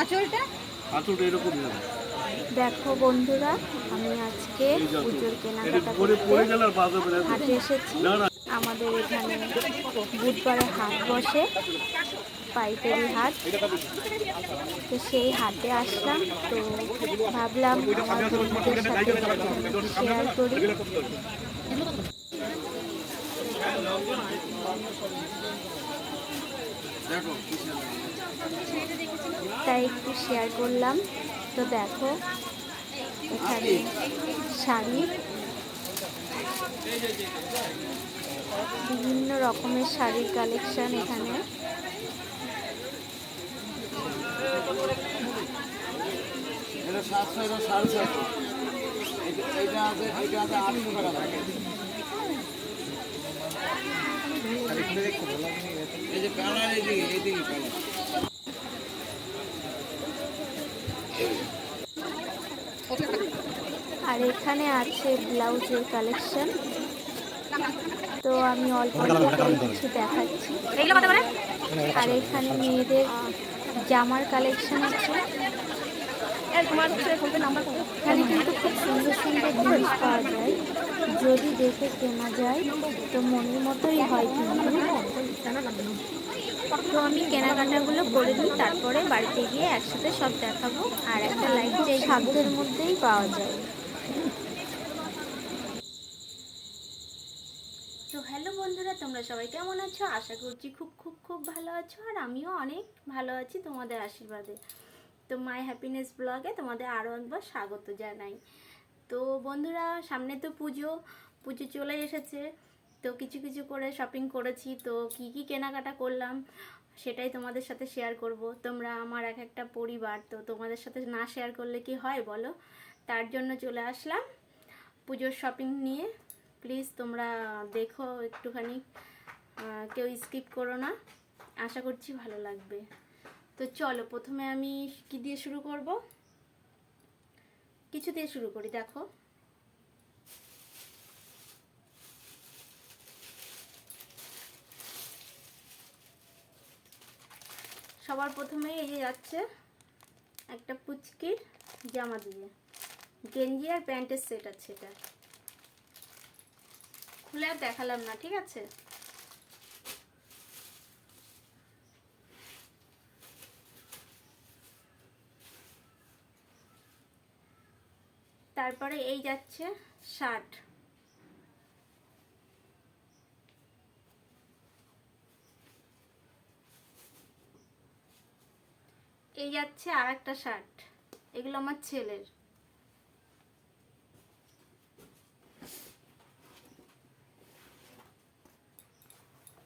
আঁচলটা এরকম হবে। দেখো বন্ধুরা, আমি আজকে পুজোর কেনাকাটা করতে হাটে এসেছি। আমাদের এখানে বুধবারে হাট বসে, পাইকারি হাট। তো সেই হাটে আসলাম, তো ভাবলাম আমার বন্ধুদের সাথে শেয়ার করি। তাই একটু শেয়ার করলাম। তো দেখো এখানে শাড়ি, বিভিন্ন রকমের শাড়ির কালেকশন এখানে। আর এখানে আছে ব্লাউজের কালেকশন। তো আমি অল্প কিছু দেখাচ্ছি। আর এখানে মেয়েদের জামার কালেকশন আছে। এখানে কিন্তু খুব সুন্দর সুন্দর জিনিস পাওয়া যায়, যদি দেখে কেনা যায় তো মনের মতোই হয়। কিন্তু তো আমি কেনাকাটাগুলো করে নিই, তারপরে বাড়িতে গিয়ে একসাথে সব দেখাবো। আর একটা লাইক চাই, সাধ্যের মধ্যেই পাওয়া যায়। তো হ্যালো বন্ধুরা, তোমরা সবাই কেমন আছো? আশা করছি খুব খুব খুব ভালো আছো। আর আমিও অনেক ভালো আছি তোমাদের আশীর্বাদে। তো মাই হ্যাপিনেস ব্লগে তোমাদের আরও একবার স্বাগত জানাই। তো বন্ধুরা, সামনে তো পুজো চলে এসেছে। তো কিছু কিছু করে শপিং করেছি। তো কি কি কেনাকাটা করলাম সেটাই তোমাদের সাথে শেয়ার করব। তোমরা আমার এক একটা পরিবার, তো তোমাদের সাথে না শেয়ার করলে কি হয় বলো? তার জন্য চলে আসলাম পুজোর শপিং নিয়ে। প্লিজ তোমরা দেখো একটুখানি, কেউ স্কিপ করো না, আশা করছি ভালো লাগবে। তো চলো, প্রথমে আমি কি দিয়ে শুরু করব? কিছু দিয়ে শুরু করি। দেখো, সবার প্রথমে এই যে যাচ্ছে একটা পুচকির জামা দিয়ে, গেঞ্জি আর প্যান্টের সেট আছে। এটা খুলে আর দেখালাম না, ঠিক আছে? তারপরে এই যাচ্ছে শার্ট, এই যাচ্ছে আর একটা শার্ট। এগুলো আমার ছেলের।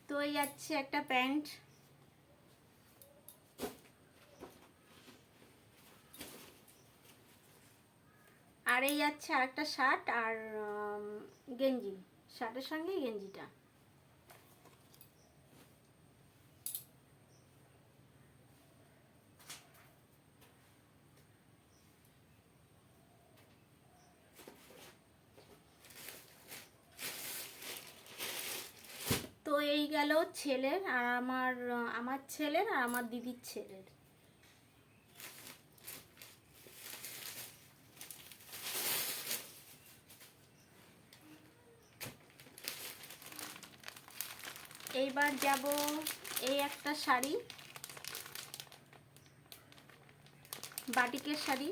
তো এই যাচ্ছে একটা প্যান্ট, আর এই যাচ্ছে আর একটা শার্ট আর গেঞ্জি, শার্টের সঙ্গে গেঞ্জিটা। তো এই গেল ছেলের, আর আমার ছেলের আর আমার দিদির ছেলের। এইবার যাব এই একটা শাড়ি, বাটিকের শাড়ি।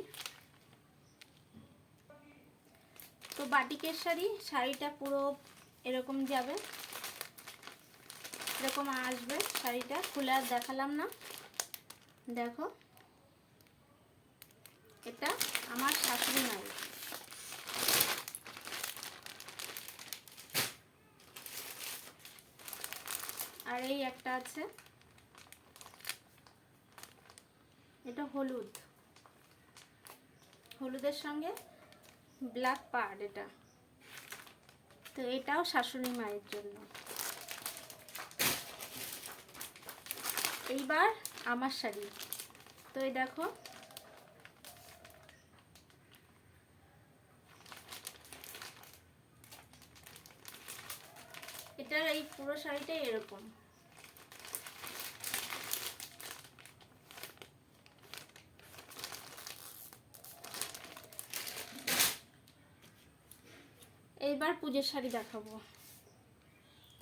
তো বাটিকের শাড়িটা পুরো এরকম যাবে, এরকম আসবে শাড়িটা। খুলে আর দেখালাম না। দেখো, এটা আমার শাশুড়ি মায়ের। আর এই একটা আছে, এটা হলুদের সঙ্গে ব্ল্যাক পাড় এটা। তো এটাও শাশুড়ি মায়ের জন্য। এইবার আমার শাড়ি। তো এই দেখো, এটার এই পুরো শাড়িটাই এরকম। এইবার পুজোর শাড়ি দেখাবো,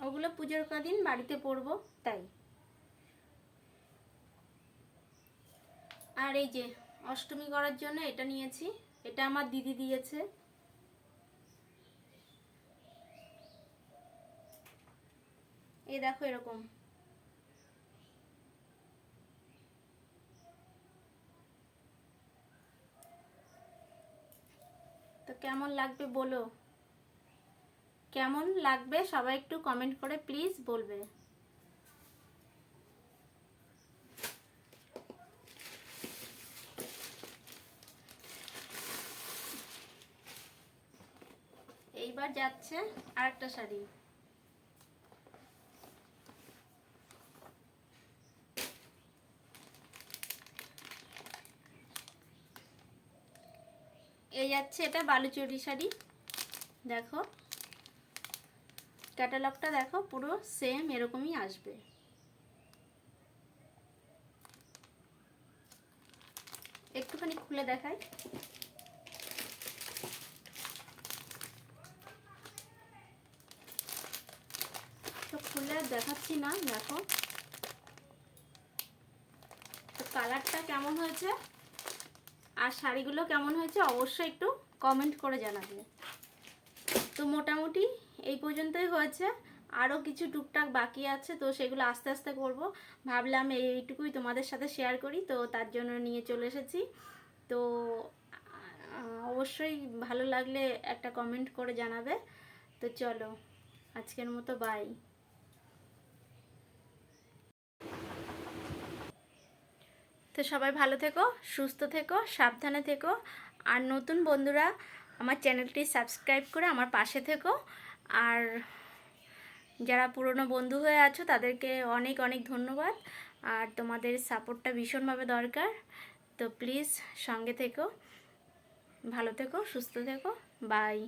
ওগুলো পুজোর কদিন বাড়িতে পরবো তাই। আর এই যে অষ্টমী করার জন্য এটা নিয়েছি, এটা আমার দিদি দিয়েছে। এই দেখো এরকম, তো কেমন লাগবে বলো, কেমন লাগবে সবাই একটু কমেন্ট করে প্লিজ বলবে। এইবার যাচ্ছে আরেকটা শাড়ি, এই যাচ্ছে এটা বালুচরী শাড়ি। দেখো ক্যাটালগটা দেখো, পুরো সেম এরকমই আসবে। একটুখানি খুলে দেখাই, তো খুলে দেখাচ্ছি না, দেখো তো কালারটা কেমন হয়েছে আর শাড়িগুলো কেমন হয়েছে অবশ্যই একটু কমেন্ট করে জানাবে। তো মোটামুটি এই পর্যন্তই হয়েছে, আরও কিছু টুকটাক বাকি আছে, তো সেগুলো আস্তে আস্তে করব। ভাবলাম এইটুকুই তোমাদের সাথে শেয়ার করি, তো তার জন্য নিয়ে চলে এসেছি। তো অবশ্যই ভালো লাগলে একটা কমেন্ট করে জানাবে। তো চলো আজকের মতো বাই। তো সবাই ভালো থেকো, সুস্থ থেকো, সাবধানে থেকো। আর নতুন বন্ধুরা আমার চ্যানেলটি সাবস্ক্রাইব করে আমার পাশে থেকো। আর যারা পুরনো বন্ধু হয়ে আছো তাদেরকে অনেক অনেক ধন্যবাদ। আর তোমাদের সাপোর্টটা ভীষণভাবে দরকার। তো প্লিজ সঙ্গে থেকো, ভালো থেকো, সুস্থ থেকো, বাই।